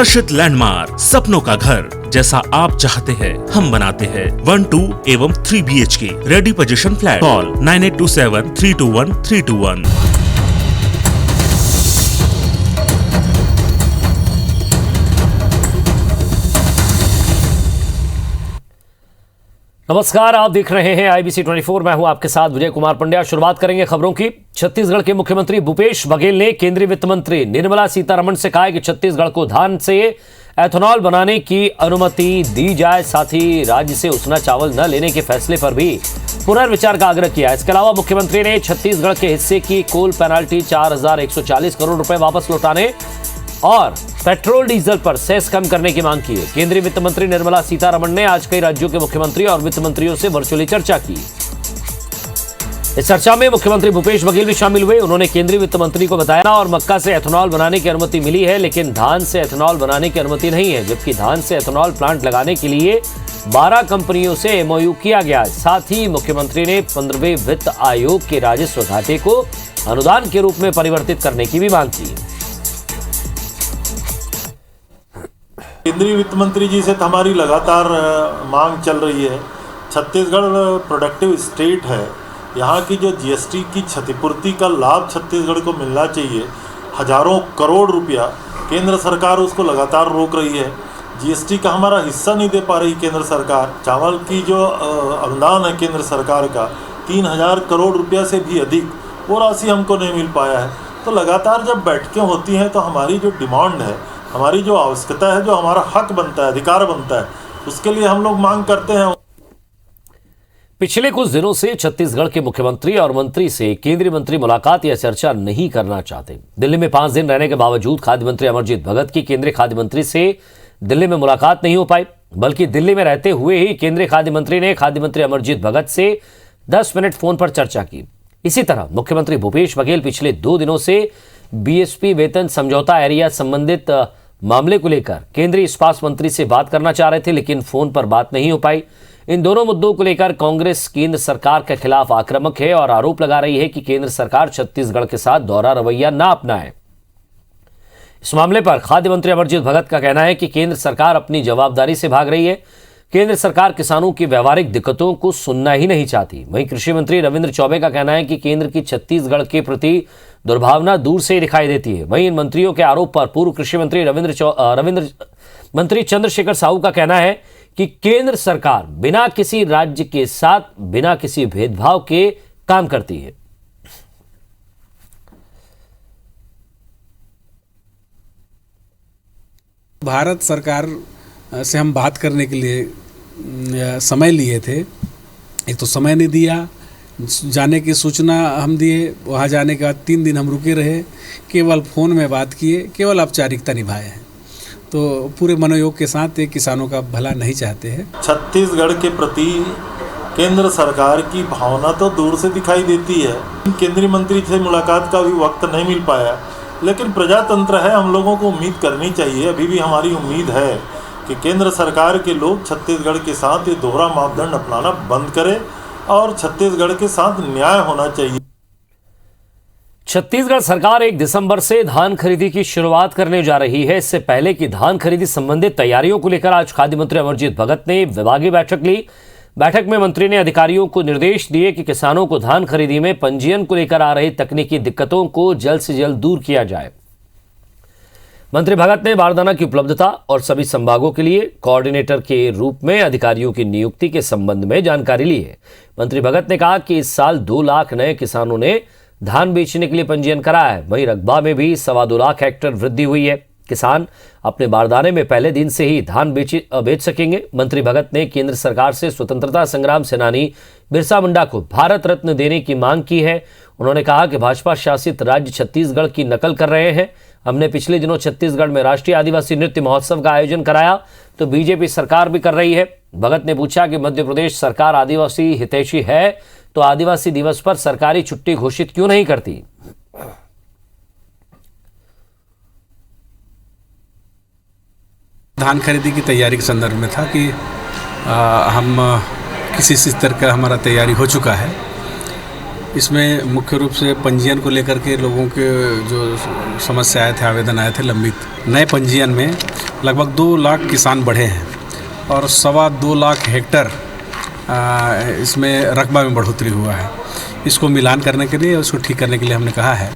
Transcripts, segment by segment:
हर्षित landmark, सपनों का घर जैसा आप चाहते हैं हम बनाते हैं। 1, 2 एवं 3 BHK ready position flat. Call 9827321321। नमस्कार, आप देख रहे हैं IBC 24। मैं हूं आपके साथ विजय कुमार पंड्या। शुरुआत करेंगे खबरों की। छत्तीसगढ़ के मुख्यमंत्री भूपेश बघेल ने केंद्रीय वित्त मंत्री निर्मला सीतारमण से कहा है कि छत्तीसगढ़ को धान से एथेनॉल बनाने की अनुमति दी जाए, साथ ही राज्य से उसना चावल न लेने के फैसले पर भी पुनर्विचार का आग्रह किया। इसके अलावा मुख्यमंत्री ने छत्तीसगढ़ के हिस्से की कोल पेनाल्टी 4140 करोड़ रुपए वापस लौटाने और पेट्रोल डीजल पर सेस कम करने की मांग की है। केंद्रीय वित्त मंत्री निर्मला सीतारमण ने आज कई राज्यों के मुख्यमंत्री और वित्त मंत्रियों से वर्चुअली चर्चा की। इस चर्चा में मुख्यमंत्री भूपेश बघेल भी शामिल हुए। उन्होंने केंद्रीय वित्त मंत्री को बताया और मक्का से एथेनॉल बनाने की अनुमति मिली है, लेकिन धान से एथेनॉल बनाने की अनुमति नहीं है, जबकि धान से एथेनॉल प्लांट लगाने के लिए 12 कंपनियों से MOU किया गया। साथ ही मुख्यमंत्री ने 15वें वित्त आयोग के राजस्व घाटे को अनुदान के रूप में परिवर्तित करने की भी मांग की। केंद्रीय वित्त मंत्री जी से तो हमारी लगातार मांग चल रही है। छत्तीसगढ़ प्रोडक्टिव स्टेट है। यहाँ की जो GST की क्षतिपूर्ति का लाभ छत्तीसगढ़ को मिलना चाहिए, हजारों करोड़ रुपया केंद्र सरकार उसको लगातार रोक रही है। GST का हमारा हिस्सा नहीं दे पा रही केंद्र सरकार। चावल की जो अनुदान है केंद्र सरकार का 3000 करोड़ रुपया से भी अधिक, वो राशि हमको नहीं मिल पाया है। तो लगातार जब बैठकें होती हैं तो हमारी जो डिमांड है, हमारी जो आवश्यकता है, जो हमारा हक बनता है, अधिकार बनता है, उसके लिए हम लोग मांग करते हैं। पिछले कुछ दिनों से छत्तीसगढ़ के मुख्यमंत्री और मंत्री से केंद्रीय मंत्री मुलाकात या चर्चा नहीं करना चाहते। दिल्ली में 5 दिन रहने के बावजूद खाद्य मंत्री अमरजीत भगत की केंद्रीय खाद्य मंत्री से दिल्ली में मुलाकात नहीं हो पाई, बल्कि दिल्ली में रहते हुए ही केंद्रीय खाद्य मंत्री ने खाद्य मंत्री अमरजीत भगत से 10 मिनट फोन पर चर्चा की। इसी तरह मुख्यमंत्री भूपेश बघेल पिछले 2 दिनों से BSP वेतन समझौता एरिया संबंधित मामले को लेकर केंद्रीय इस्पात मंत्री से बात करना चाह रहे थे, लेकिन फोन पर बात नहीं हो पाई। इन दोनों मुद्दों को लेकर कांग्रेस केंद्र सरकार के खिलाफ आक्रामक है और आरोप लगा रही है कि केंद्र सरकार छत्तीसगढ़ के साथ दोहरा रवैया ना अपनाए। इस मामले पर खाद्य मंत्री अमरजीत भगत का कहना है कि केंद्र सरकार अपनी जवाबदारी से भाग रही है। केंद्र सरकार किसानों की व्यवहारिक दिक्कतों को सुनना ही नहीं चाहती। वहीं कृषि मंत्री रविंद्र चौबे का कहना है कि केंद्र की छत्तीसगढ़ के प्रति दुर्भावना दूर से ही दिखाई देती है। वहीं इन मंत्रियों के आरोप पर पूर्व कृषि मंत्री मंत्री चंद्रशेखर साहू का कहना है कि केंद्र सरकार बिना किसी राज्य के साथ बिना किसी भेदभाव के काम करती है। भारत सरकार से हम बात करने के लिए समय लिए थे। एक तो समय नहीं दिया, जाने की सूचना हम दिए, वहाँ जाने के बाद 3 दिन हम रुके रहे, केवल फ़ोन में बात किए, केवल औपचारिकता निभाए हैं। तो पूरे मनोयोग के साथ ये किसानों का भला नहीं चाहते हैं। छत्तीसगढ़ के प्रति केंद्र सरकार की भावना तो दूर से दिखाई देती है। केंद्रीय मंत्री से मुलाकात का भी वक्त नहीं मिल पाया, लेकिन प्रजातंत्र है, हम लोगों को उम्मीद करनी चाहिए। अभी भी हमारी उम्मीद है कि केंद्र सरकार के लोग छत्तीसगढ़ के साथ ये दोहरा मापदंड अपनाना बंद करें और छत्तीसगढ़ के साथ न्याय होना चाहिए। छत्तीसगढ़ सरकार 1 दिसंबर से धान खरीदी की शुरुआत करने जा रही है। इससे पहले की धान खरीदी संबंधित तैयारियों को लेकर आज खाद्य मंत्री अमरजीत भगत ने विभागीय बैठक ली। बैठक में मंत्री ने अधिकारियों को निर्देश दिए कि किसानों को धान खरीदी में पंजीयन को लेकर आ रही तकनीकी दिक्कतों को जल्द से जल्द दूर किया जाए। मंत्री भगत ने बारदाना की उपलब्धता और सभी संभागों के लिए कोऑर्डिनेटर के रूप में अधिकारियों की नियुक्ति के संबंध में जानकारी ली है। मंत्री भगत ने कहा कि इस साल 2 लाख नए किसानों ने धान बेचने के लिए पंजीयन कराया है। वहीं रकबा में भी 2.25 लाख हेक्टेयर वृद्धि हुई है। किसान अपने बारदाने में पहले दिन से ही धान बेच सकेंगे। मंत्री भगत ने केंद्र सरकार से स्वतंत्रता संग्राम सेनानी बिरसा मुंडा को भारत रत्न देने की मांग की है। उन्होंने कहा कि भाजपा शासित राज्य छत्तीसगढ़ की नकल कर रहे हैं। हमने पिछले दिनों छत्तीसगढ़ में राष्ट्रीय आदिवासी नृत्य महोत्सव का आयोजन कराया, तो बीजेपी सरकार भी कर रही है। भगत ने पूछा कि मध्य प्रदेश सरकार आदिवासी हितैषी है तो आदिवासी दिवस पर सरकारी छुट्टी घोषित क्यों नहीं करती। धान खरीदी की तैयारी के संदर्भ में था कि हम किसी स्तर का हमारा तैयारी हो चुका है। इसमें मुख्य रूप से पंजीयन को लेकर के लोगों के जो समस्या आए थे, आवेदन आए थे लंबित, नए पंजीयन में लगभग 2 लाख किसान बढ़े हैं और 2.25 लाख हेक्टर इसमें रकबा में बढ़ोतरी हुआ है। इसको मिलान करने के लिए, उसको ठीक करने के लिए हमने कहा है।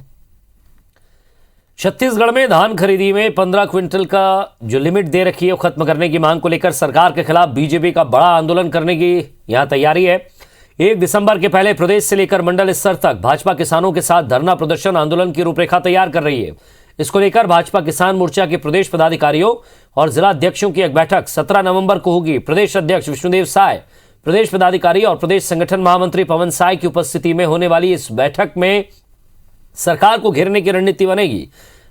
छत्तीसगढ़ में धान खरीदी में 15 क्विंटल का जो लिमिट दे रखी है वो खत्म करने की मांग को लेकर सरकार के खिलाफ बीजेपी का बड़ा आंदोलन करने की यहां तैयारी है। 1 दिसंबर के पहले प्रदेश से लेकर मंडल स्तर तक भाजपा किसानों के साथ धरना प्रदर्शन आंदोलन की रूपरेखा तैयार कर रही है। इसको लेकर भाजपा किसान मोर्चा के प्रदेश पदाधिकारियों और जिला अध्यक्षों की एक बैठक 17 नवंबर को होगी। प्रदेश अध्यक्ष विष्णुदेव साय, प्रदेश पदाधिकारी और प्रदेश संगठन महामंत्री पवन साय की उपस्थिति में होने वाली इस बैठक में सरकार को घेरने की रणनीति बनेगी।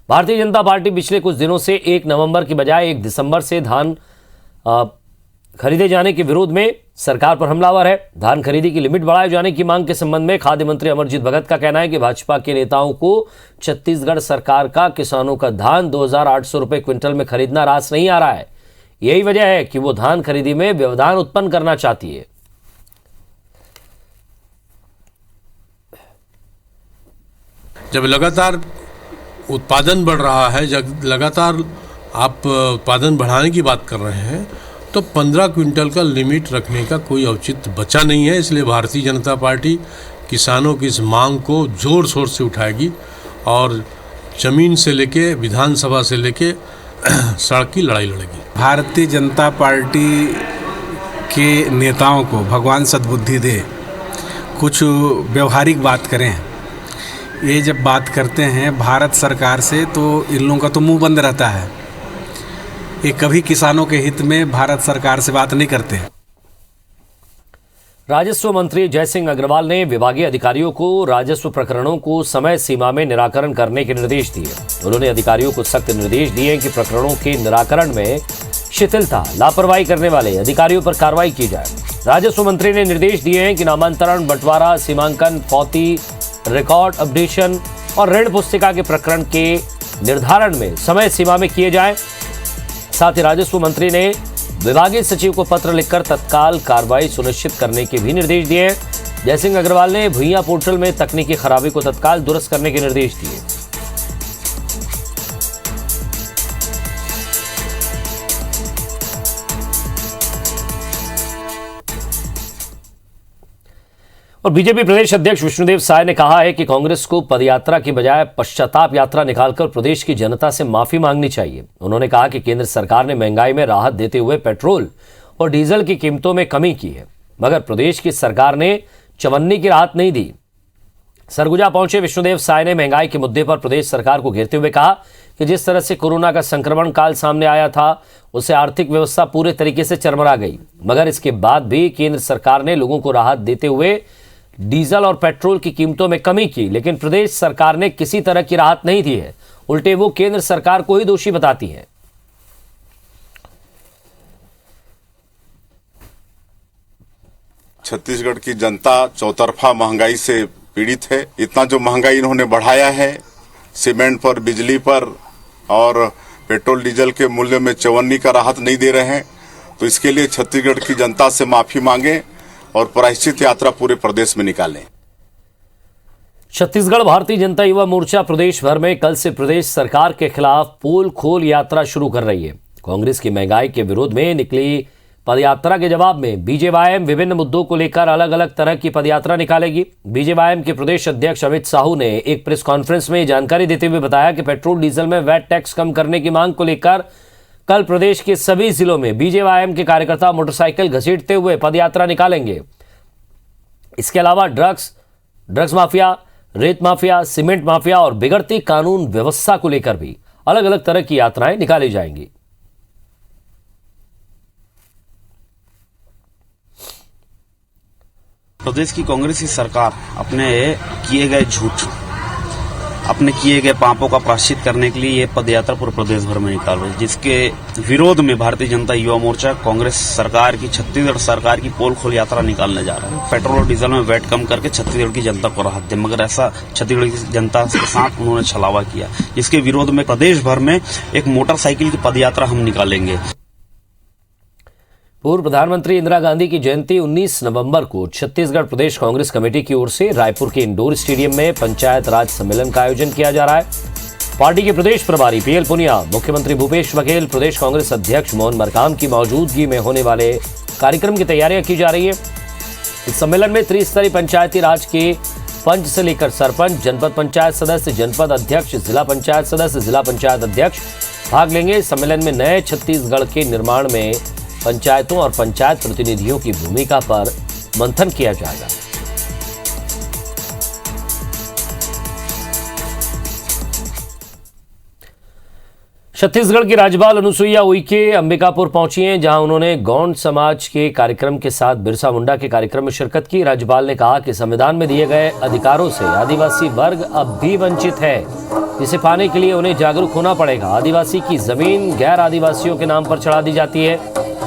भारतीय जनता पार्टी पिछले कुछ दिनों से 1 नवंबर की बजाय 1 दिसंबर से धान खरीदे जाने के विरोध में सरकार पर हमलावर है। धान खरीदी की लिमिट बढ़ाए जाने की मांग के संबंध में खाद्य मंत्री अमरजीत भगत का कहना है कि भाजपा के नेताओं को छत्तीसगढ़ सरकार का किसानों का धान 2,800 रुपये क्विंटल में खरीदना रास नहीं आ रहा है। यही वजह है कि वो धान खरीदी में व्यवधान उत्पन्न करना चाहती है। जब लगातार उत्पादन बढ़ रहा है, जब लगातार आप उत्पादन बढ़ाने की बात कर रहे हैं, तो 15 क्विंटल का लिमिट रखने का कोई औचित्य बचा नहीं है। इसलिए भारतीय जनता पार्टी किसानों की इस मांग को जोर शोर से उठाएगी और जमीन से लेके विधानसभा से लेके सड़क की लड़ाई लड़ेगी। भारतीय जनता पार्टी के नेताओं को भगवान सद्बुद्धि दे, कुछ व्यवहारिक बात करें। ये जब बात करते हैं भारत सरकार से तो इन लोगों का तो मुंह बंद रहता है। ये कभी किसानों के हित में भारत सरकार से बात नहीं करते। राजस्व मंत्री जयसिंह अग्रवाल ने विभागीय अधिकारियों को राजस्व प्रकरणों को समय सीमा में निराकरण करने के निर्देश दिए। उन्होंने अधिकारियों को सख्त निर्देश दिए कि प्रकरणों के निराकरण में शिथिलता, लापरवाही करने वाले अधिकारियों पर कार्रवाई की जाए। राजस्व मंत्री ने निर्देश दिए हैं कि नामांतरण, बंटवारा, सीमांकन, फौती, रिकॉर्ड अपडेशन और ऋण पुस्तिका के प्रकरण के निर्धारण में समय सीमा में किए जाए। साथ ही राजस्व मंत्री ने विभागीय सचिव को पत्र लिखकर तत्काल कार्रवाई सुनिश्चित करने के भी निर्देश दिए हैं। जयसिंह अग्रवाल ने भुइयां पोर्टल में तकनीकी खराबी को तत्काल दुरुस्त करने के निर्देश दिए। और बीजेपी प्रदेश अध्यक्ष विष्णुदेव साय ने कहा है कि कांग्रेस को पदयात्रा की बजाय पश्चाताप यात्रा निकालकर प्रदेश की जनता से माफी मांगनी चाहिए। उन्होंने कहा कि केंद्र सरकार ने महंगाई में राहत देते हुए पेट्रोल और डीजल की कीमतों में कमी की है, मगर प्रदेश की सरकार ने चवन्नी की राहत नहीं दी। सरगुजा पहुंचे विष्णुदेव साय ने महंगाई के मुद्दे पर प्रदेश सरकार को घेरते हुए कहा कि जिस तरह से कोरोना का संक्रमण काल सामने आया था, उससे आर्थिक व्यवस्था पूरे तरीके से चरमरा गई, मगर इसके बाद भी केंद्र सरकार ने लोगों को राहत देते हुए डीजल और पेट्रोल की कीमतों में कमी की, लेकिन प्रदेश सरकार ने किसी तरह की राहत नहीं दी है। उल्टे वो केंद्र सरकार को ही दोषी बताती है। छत्तीसगढ़ की जनता चौतरफा महंगाई से पीड़ित है। इतना जो महंगाई इन्होंने बढ़ाया है, सीमेंट पर, बिजली पर और पेट्रोल डीजल के मूल्य में चवन्नी का राहत नहीं दे रहे हैं। तो इसके लिए छत्तीसगढ़ की जनता से माफी मांगे और प्रायश्चित यात्रा पूरे प्रदेश में निकालें। छत्तीसगढ़ भारतीय जनता युवा मोर्चा प्रदेश भर में कल से प्रदेश सरकार के खिलाफ पोल खोल यात्रा शुरू कर रही है। कांग्रेस की महंगाई के विरोध में निकली पदयात्रा के जवाब में बीजेवाईएम विभिन्न मुद्दों को लेकर अलग अलग तरह की पदयात्रा निकालेगी। बीजेवाईएम के प्रदेश अध्यक्ष अमित साहू ने एक प्रेस कॉन्फ्रेंस में जानकारी देते हुए बताया कि पेट्रोल डीजल में वैट टैक्स कम करने की मांग को लेकर कल प्रदेश के सभी जिलों में बीजेवाईएम के कार्यकर्ता मोटरसाइकिल घसीटते हुए पदयात्रा निकालेंगे। इसके अलावा ड्रग्स माफिया, रेत माफिया, सीमेंट माफिया और बिगड़ती कानून व्यवस्था को लेकर भी अलग अलग तरह की यात्राएं निकाली जाएंगी। प्रदेश की कांग्रेस की सरकार अपने किए गए झूठ, अपने किए गए पापों का प्रायश्चित करने के लिए ये पदयात्रा पूरे प्रदेश भर में निकाल रही है, जिसके विरोध में भारतीय जनता युवा मोर्चा कांग्रेस सरकार की, छत्तीसगढ़ सरकार की पोल खोल यात्रा निकालने जा रहा है। पेट्रोल और डीजल में वैट कम करके छत्तीसगढ़ की जनता को राहत दे, मगर ऐसा छत्तीसगढ़ की जनता के साथ उन्होंने छलावा किया, जिसके विरोध में प्रदेश भर में एक मोटरसाइकिल की पदयात्रा हम निकालेंगे। पूर्व प्रधानमंत्री इंदिरा गांधी की जयंती 19 नवंबर को छत्तीसगढ़ प्रदेश कांग्रेस कमेटी की ओर से रायपुर के इंडोर स्टेडियम में पंचायत राज सम्मेलन का आयोजन किया जा रहा है। पार्टी के प्रदेश प्रभारी पीएल पुनिया, मुख्यमंत्री भूपेश बघेल, प्रदेश कांग्रेस अध्यक्ष मोहन मरकाम की मौजूदगी में होने वाले कार्यक्रम की तैयारियां की जा रही है। इस सम्मेलन में त्रिस्तरीय पंचायती राज के पंच से लेकर सरपंच, जनपद पंचायत सदस्य, जनपद अध्यक्ष, जिला पंचायत सदस्य, जिला पंचायत अध्यक्ष भाग लेंगे। सम्मेलन में नए छत्तीसगढ़ के निर्माण में पंचायतों और पंचायत प्रतिनिधियों की भूमिका पर मंथन किया जाएगा। छत्तीसगढ़ की राज्यपाल अनुसुईया उइके अंबिकापुर पहुंची हैं, जहां उन्होंने गौंड समाज के कार्यक्रम के साथ बिरसा मुंडा के कार्यक्रम में शिरकत की। राज्यपाल ने कहा कि संविधान में दिए गए अधिकारों से आदिवासी वर्ग अब भी वंचित है, जिसे पाने के लिए उन्हें जागरूक होना पड़ेगा। आदिवासी की जमीन गैर आदिवासियों के नाम पर चढ़ा दी जाती है।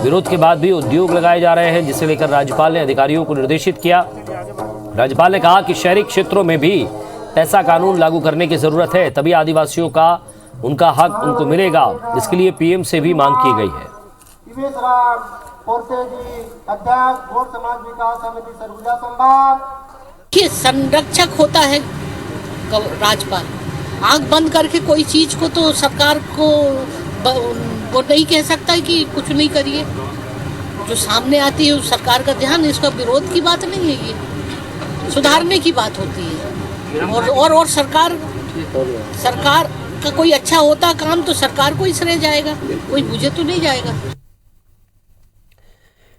विरोध के बाद भी उद्योग लगाए जा रहे हैं, जिसे लेकर राज्यपाल ने अधिकारियों को निर्देशित किया। राज्यपाल ने कहा कि शहरी क्षेत्रों में भी ऐसा कानून लागू करने की जरूरत है, तभी आदिवासियों का उनका हक उनको मिलेगा। इसके लिए पीएम से भी मांग की गई है। संरक्षक होता है राज्यपाल, आंख बंद करके कोई चीज को तो सरकार को वो नहीं कह सकता है कि कुछ नहीं करिए। जो सामने आती है उस सरकार का ध्यान, इसका विरोध की बात नहीं है, ये सुधारने की बात होती है। और सरकार का कोई अच्छा होता काम तो सरकार को ही श्रेय जाएगा, कोई मुझे तो नहीं जाएगा।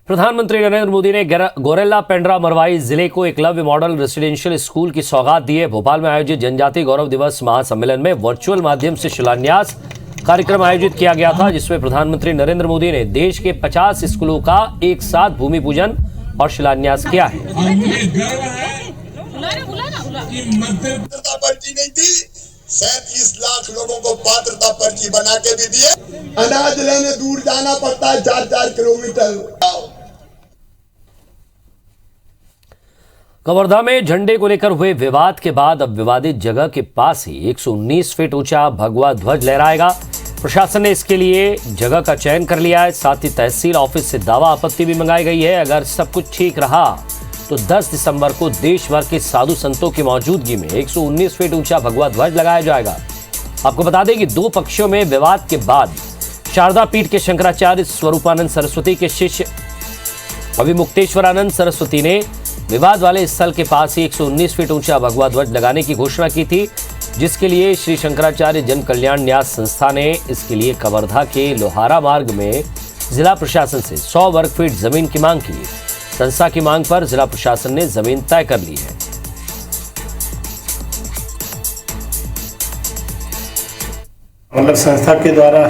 प्रधानमंत्री नरेंद्र मोदी ने गोरेला पेंड्रा मरवाई जिले को एकलव्य मॉडल रेसिडेंशियल स्कूल की सौगात दी है। भोपाल में आयोजित जनजातीय गौरव दिवस महासम्मेलन में वर्चुअल माध्यम से शिलान्यास कार्यक्रम आयोजित किया गया था, जिसमें प्रधानमंत्री नरेंद्र मोदी ने देश के 50 स्कूलों का एक साथ भूमि पूजन और शिलान्यास किया है। पात्रता पर्ची नहीं थी, 37 लाख लोगों को पात्रता पर्ची बना के भी दिए। अनाज लेने दूर जाना पड़ता है 4-4 किलोमीटर। कवर्धा में झंडे को लेकर हुए विवाद के बाद अब विवादित जगह के पास ही 119 फीट ऊंचा भगवा ध्वज लहराएगा। प्रशासन ने इसके लिए जगह का चयन कर लिया है। साथ ही तहसील ऑफिस से दावा आपत्ति भी मंगाई गई है। अगर सब कुछ ठीक रहा तो 10 दिसंबर को देश भर के साधु संतों की मौजूदगी में 119 फीट ऊंचा भगवा ध्वज लगाया जाएगा। आपको बता दें कि दो पक्षों में विवाद के बाद शारदा पीठ के शंकराचार्य स्वरूपानंद सरस्वती के शिष्य अभिमुक्तेश्वरानंद सरस्वती ने विवाद वाले स्थल के पास ही 119 फीट ऊंचा भगवा ध्वज लगाने की घोषणा की थी, जिसके लिए श्री शंकराचार्य जन कल्याण न्यास संस्था ने इसके लिए कवर्धा के लोहारा मार्ग में जिला प्रशासन से 100 वर्ग फीट जमीन की मांग की। संस्था की मांग पर जिला प्रशासन ने जमीन तय कर ली है। मतलब संस्था के द्वारा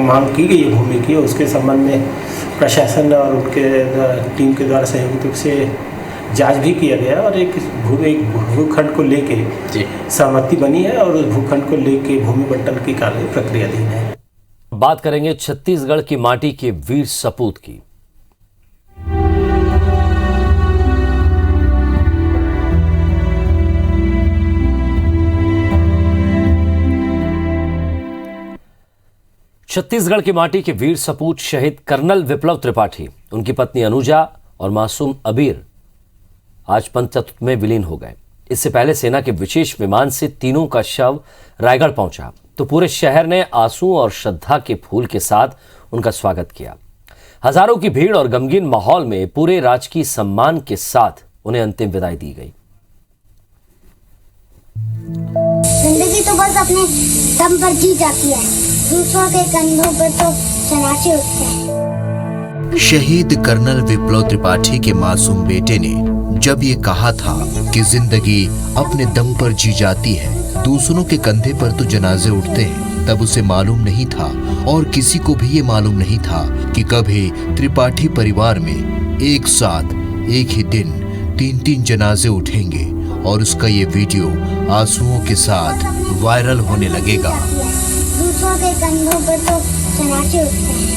मांग की गई भूमि की, उसके संबंध में प्रशासन और उनके टीम के द्वारा संयुक्त रूप से जांच भी किया गया और एक भूखंड को लेके सहमति बनी है और उस भूखंड को लेके भूमि बंटन की कार्य प्रक्रियाधीन है। बात करेंगे छत्तीसगढ़ की माटी के वीर सपूत की। छत्तीसगढ़ की माटी के वीर सपूत शहीद कर्नल विप्लव त्रिपाठी, उनकी पत्नी अनुजा और मासूम अबीर आज पंचतत्व में विलीन हो गए। इससे पहले सेना के विशेष विमान से तीनों का शव रायगढ़ पहुंचा तो पूरे शहर ने आंसू और श्रद्धा के फूल के साथ उनका स्वागत किया। हजारों की भीड़ और गमगीन माहौल में पूरे राजकीय सम्मान के साथ उन्हें अंतिम विदाई दी गई। जिंदगी तो बस अपने दम पर जी जाती है, दूसरों के कंधों पर तो चनाचे उठते हैं। शहीद कर्नल विप्लव त्रिपाठी के मासूम बेटे ने जब ये कहा था कि जिंदगी अपने दम पर जी जाती है, दूसरों के कंधे पर तो जनाजे उठते हैं, तब उसे मालूम नहीं था और किसी को भी ये मालूम नहीं था कि कभी त्रिपाठी परिवार में एक साथ एक ही दिन 3-3 जनाजे उठेंगे और उसका ये वीडियो आंसुओं के साथ वायरल होने लगेगा। दूसरों के कंधों पर तो चनाचे उठते हैं।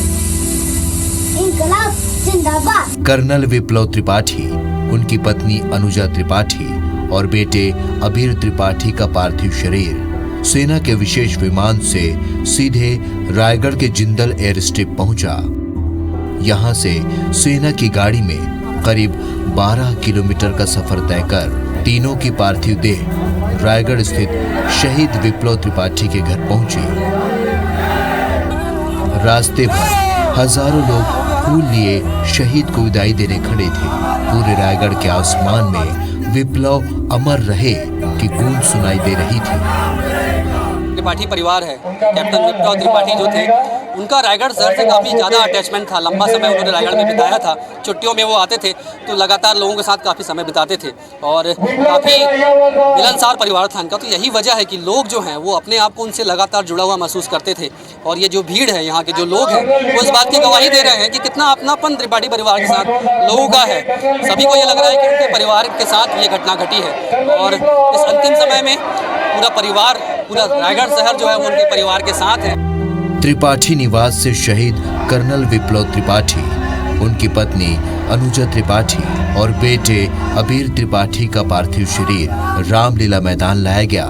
इंकलाब जिंदाबाद। कर्नल विप्लव त्रिपाठी, उनकी पत्नी अनुजा त्रिपाठी और बेटे अबीर त्रिपाठी का पार्थिव शरीर सेना के विशेष विमान से सीधे रायगढ़ के जिंदल एयर स्ट्रिप पहुंचा। यहां से सेना की गाड़ी में करीब 12 किलोमीटर का सफर तय कर तीनों की पार्थिव देह रायगढ़ स्थित शहीद विप्लव त्रिपाठी के घर पहुंची। रास्ते भर हजारों लोग फूल लिए शहीद को विदाई देने खड़े थे। पूरे रायगढ़ के आसमान में विप्लव अमर रहे की गूंज सुनाई दे रही थी। त्रिपाठी परिवार है, कैप्टन विप्लव त्रिपाठी जो थे, उनका रायगढ़ शहर से काफ़ी ज़्यादा अटैचमेंट था। लंबा समय उन्होंने रायगढ़ में बिताया था। छुट्टियों में वो आते थे तो लगातार लोगों के साथ काफ़ी समय बिताते थे और काफ़ी मिलनसार परिवार था इनका। तो यही वजह है कि लोग जो हैं वो अपने आप को उनसे लगातार जुड़ा हुआ महसूस करते थे। और ये जो भीड़ है, यहाँ के जो लोग हैं, वो इस बात की गवाही दे रहे हैं कि कितना अपनापन त्रिपाठी परिवार के साथ लोगों का है। सभी को ये लग रहा है कि उनके परिवार के साथ ये घटना घटी है और इस अंतिम समय में पूरा परिवार, पूरा रायगढ़ शहर जो है वो उनके परिवार के साथ है। त्रिपाठी निवास से शहीद कर्नल विप्लव त्रिपाठी, उनकी पत्नी अनुजा त्रिपाठी और बेटे अबीर त्रिपाठी का पार्थिव शरीर रामलीला मैदान लाया गया,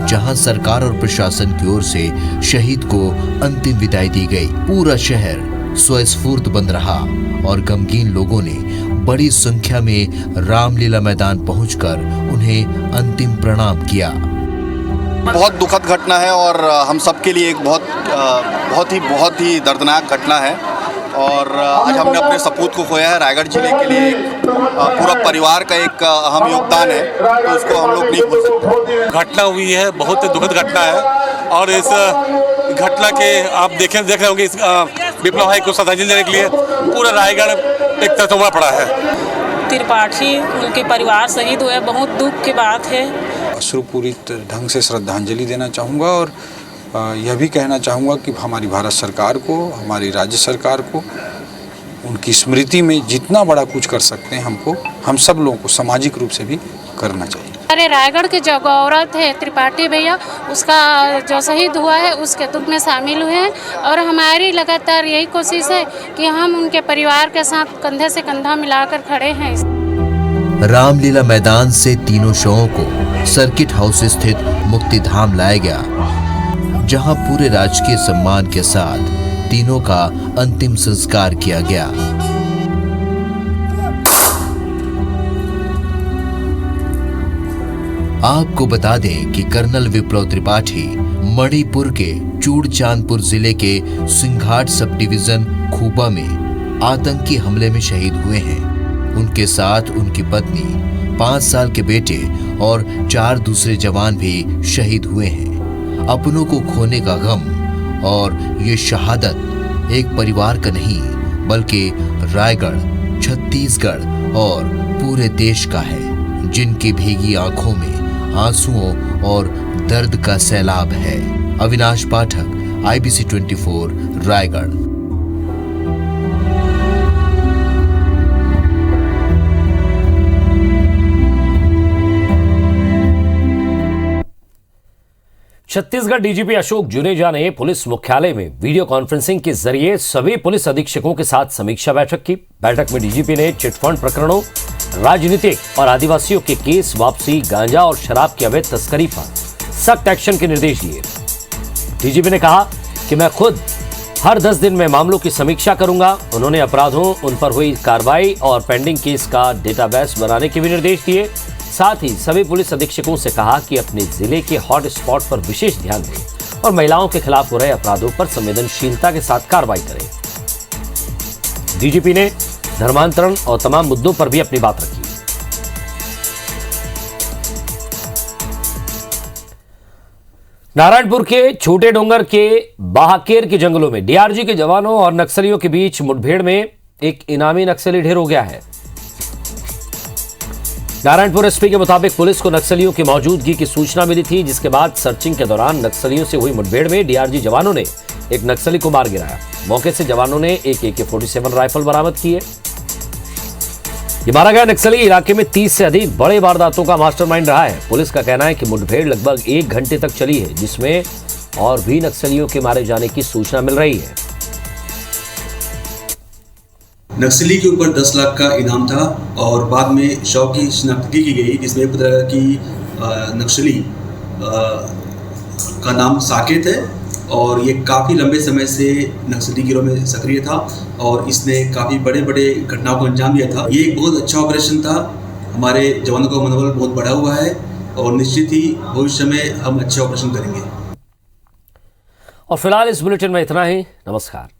जहां सरकार और प्रशासन की ओर से शहीद को अंतिम विदाई दी गई। पूरा शहर स्वस्फूर्त बंद रहा और गमगीन लोगों ने बड़ी संख्या में रामलीला मैदान पहुंचकर उन्हें अंतिम प्रणाम किया। बहुत दुखद घटना है और हम सब के लिए एक बहुत ही दर्दनाक घटना है और आज हमने अपने सपूत को खोया है। रायगढ़ जिले के लिए पूरा परिवार का एक अहम योगदान है, तो उसको हम लोग नहीं भूल सकते। घटना हुई है, बहुत दुखद घटना है और इस घटना के आप देख रहे होंगे, इस विप्लव भाई को श्रद्धांजलि देने के लिए पूरा रायगढ़ एक तरफ उमड़ पड़ा है। त्रिपाठी उनके परिवार शहीद हुए, बहुत दुख की बात है। पूरी ढंग से श्रद्धांजलि देना चाहूँगा और यह भी कहना चाहूँगा कि हमारी भारत सरकार को, हमारी राज्य सरकार को उनकी स्मृति में जितना बड़ा कुछ कर सकते हैं हम सब लोगों को सामाजिक रूप से भी करना चाहिए। अरे रायगढ़ के जो औरत है त्रिपाठी भैया, उसका जो शहीद हुआ है उसके दुख में शामिल हुए हैं और हमारी लगातार यही कोशिश है कि हम उनके परिवार के साथ कंधे से कंधा मिलाकर खड़े हैं। रामलीला मैदान से तीनों शवों को सर्किट हाउस स्थित मुक्तिधाम लाया गया, जहां पूरे राजकीय सम्मान के साथ तीनों का अंतिम संस्कार किया गया। आपको बता दें कि कर्नल विप्लव त्रिपाठी मणिपुर के चूड़चांदपुर जिले के सिंघाट सब डिवीजन खूबा में आतंकी हमले में शहीद हुए हैं। उनके साथ उनकी पत्नी, 5 साल के बेटे और 4 दूसरे जवान भी शहीद हुए हैं। अपनों को खोने का गम और ये शहादत एक परिवार का नहीं बल्कि रायगढ़, छत्तीसगढ़ और पूरे देश का है, जिनकी भीगी आंखों में आंसुओं और दर्द का सैलाब है। अविनाश पाठक, IBC 24 रायगढ़। छत्तीसगढ़ डीजीपी अशोक जुनेजा ने पुलिस मुख्यालय में वीडियो कॉन्फ्रेंसिंग के जरिए सभी पुलिस अधीक्षकों के साथ समीक्षा बैठक की। बैठक में डीजीपी ने चिटफंड प्रकरणों, राजनीतिक और आदिवासियों के केस वापसी, गांजा और शराब की अवैध तस्करी पर सख्त एक्शन के निर्देश दिए। डीजीपी ने कहा कि मैं खुद हर 10 दिन में मामलों की समीक्षा करूंगा। उन्होंने अपराधों, उन पर हुई कार्रवाई और पेंडिंग केस का डेटाबेस बनाने के भी निर्देश दिए। साथ ही सभी पुलिस अधीक्षकों से कहा कि अपने जिले के हॉट स्पॉट पर विशेष ध्यान दें और महिलाओं के खिलाफ हो रहे अपराधों पर संवेदनशीलता के साथ कार्रवाई करें। डीजीपी ने धर्मांतरण और तमाम मुद्दों पर भी अपनी बात रखी। नारायणपुर के छोटे डोंगर के बाहकेर के जंगलों में डीआरजी के जवानों और नक्सलियों के बीच मुठभेड़ में एक इनामी नक्सली ढेर हो गया है। नारायणपुर एसपी के मुताबिक पुलिस को नक्सलियों की मौजूदगी की सूचना मिली थी, जिसके बाद सर्चिंग के दौरान नक्सलियों से हुई मुठभेड़ में डीआरजी जवानों ने एक नक्सली को मार गिराया। मौके से जवानों ने एक AK-47 राइफल बरामद की है। ये मारा गया नक्सली इलाके में 30 से अधिक बड़े वारदातों का मास्टरमाइंड रहा है। पुलिस का कहना है कि मुठभेड़ लगभग 1 घंटे तक चली है, जिसमें और भी नक्सलियों के मारे जाने की सूचना मिल रही है। नक्सली के ऊपर 10 लाख का इनाम था और बाद में शव की शिनाख्त की गई, जिसमें पता लगा कि नक्सली का नाम साकेत है और ये काफ़ी लंबे समय से नक्सली गिरोह में सक्रिय था और इसने काफ़ी बड़े बड़े घटनाओं को अंजाम दिया था। ये एक बहुत अच्छा ऑपरेशन था। हमारे जवानों का मनोबल बहुत बढ़ा हुआ है और निश्चित ही भविष्य में हम अच्छे ऑपरेशन करेंगे। और फिलहाल इस बुलेटिन में इतना ही। नमस्कार।